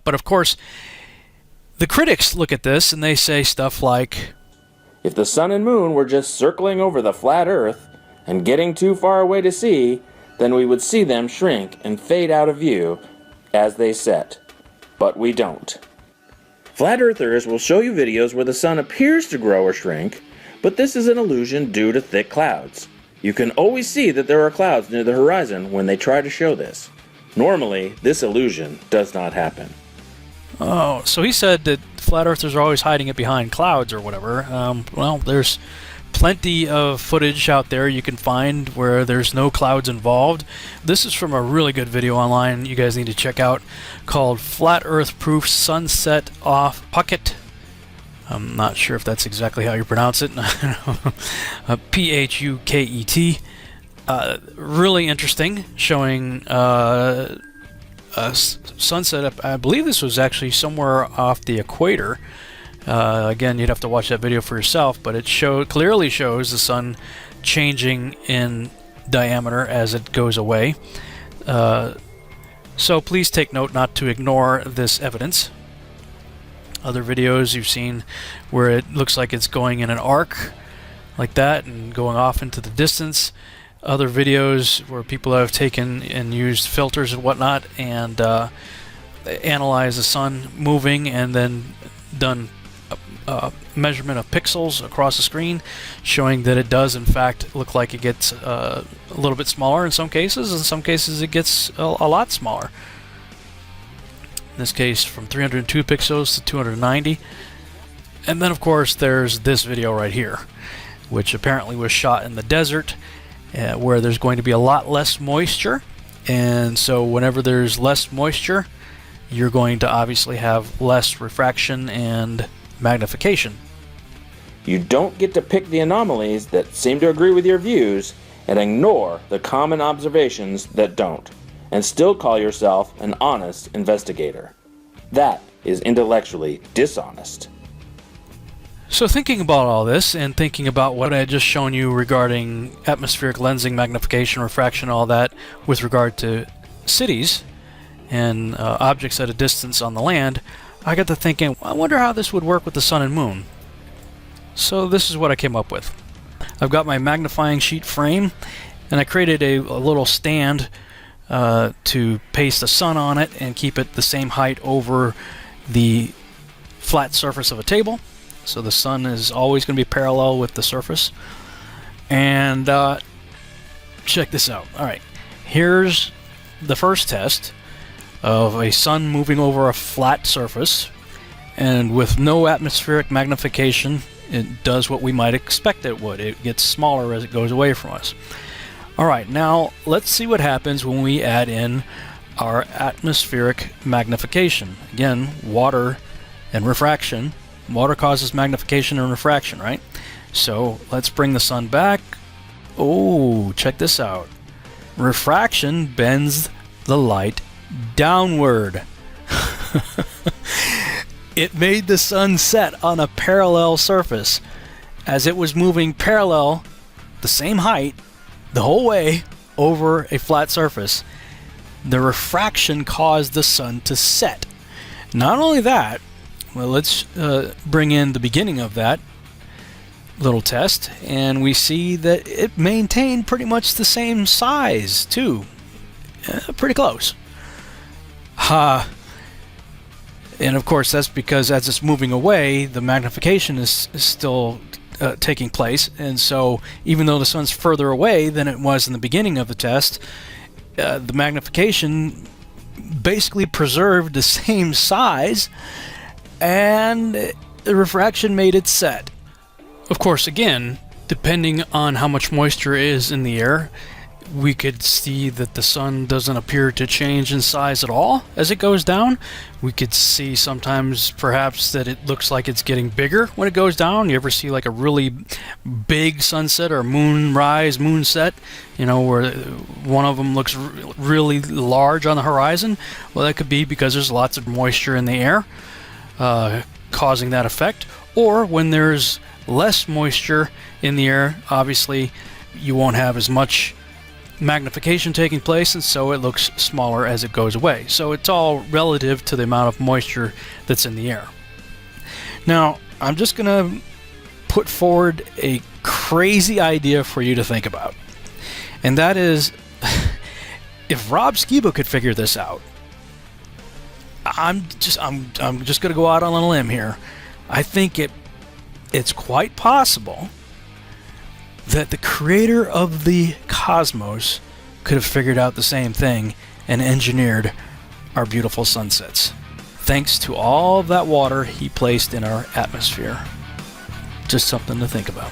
But of course, the critics look at this and they say stuff like, if the sun and moon were just circling over the flat Earth and getting too far away to see, then we would see them shrink and fade out of view as they set. But we don't. Flat Earthers will show you videos where the sun appears to grow or shrink, but this is an illusion due to thick clouds. You can always see that there are clouds near the horizon when they try to show this. Normally, this illusion does not happen. oh, so he said that flat earthers are always hiding it behind clouds or whatever. Well, there's plenty of footage out there you can find where there's no clouds involved. This is from a really good video online you guys need to check out called Flat Earth Proof Sunset Off Pucket. I'm not sure if that's exactly how you pronounce it. P-H-U-K-E-T. Really interesting, showing a sunset. I believe this was actually somewhere off the equator. Again, you'd have to watch that video for yourself, but it clearly shows the sun changing in diameter as it goes away. So please take note not to ignore this evidence. Other videos you've seen where it looks like it's going in an arc like that and going off into the distance. Other videos where people have taken and used filters and whatnot and analyzed the sun moving and then done measurement of pixels across the screen, showing that it does in fact look like it gets a little bit smaller in some cases. In some cases it gets a lot smaller. In this case from 302 pixels to 290. And then of course there's this video right here, which apparently was shot in the desert where there's going to be a lot less moisture, and so whenever there's less moisture you're going to obviously have less refraction and magnification. You don't get to pick the anomalies that seem to agree with your views and ignore the common observations that don't, and still call yourself an honest investigator. That is intellectually dishonest. So thinking about all this and thinking about what I had just shown you regarding atmospheric lensing, magnification, refraction, all that with regard to cities and objects at a distance on the land, I got to thinking, I wonder how this would work with the sun and moon. So this is what I came up with. I've got my magnifying sheet frame, and I created a little stand to paste the sun on it and keep it the same height over the flat surface of a table. So the sun is always going to be parallel with the surface. And check this out. Alright, here's the first test of a sun moving over a flat surface, and with no atmospheric magnification it does what we might expect it would. It gets smaller as it goes away from us. Alright, now let's see what happens when we add in our atmospheric magnification. Again, water and refraction. Water causes magnification and refraction, right? So let's bring the sun back. Oh, check this out. Refraction bends the light downward. It made the sun set on a parallel surface. As it was moving parallel, the same height, the whole way over a flat surface, the refraction caused the sun to set. Not only that, well, let's bring in the beginning of that little test, and we see that it maintained pretty much the same size too. Pretty close. And of course that's because as it's moving away, the magnification is still taking place, and so even though the sun's further away than it was in the beginning of the test, the magnification basically preserved the same size, and the refraction made it set. Of course, again, depending on how much moisture is in the air, we could see that the sun doesn't appear to change in size at all as it goes down. We could see sometimes perhaps that it looks like it's getting bigger when it goes down. You ever see like a really big sunset or moonrise, moonset, you know, where one of them looks really large on the horizon? Well, that could be because there's lots of moisture in the air causing that effect. Or when there's less moisture in the air, obviously you won't have as much magnification taking place, and so it looks smaller as it goes away. So it's all relative to the amount of moisture that's in the air. Now, I'm just going to put forward a crazy idea for you to think about. And that is, if Rob Skiba could figure this out, I'm just going to go out on a limb here. I think it's quite possible that the creator of the cosmos could have figured out the same thing and engineered our beautiful sunsets, thanks to all of that water he placed in our atmosphere. Just something to think about.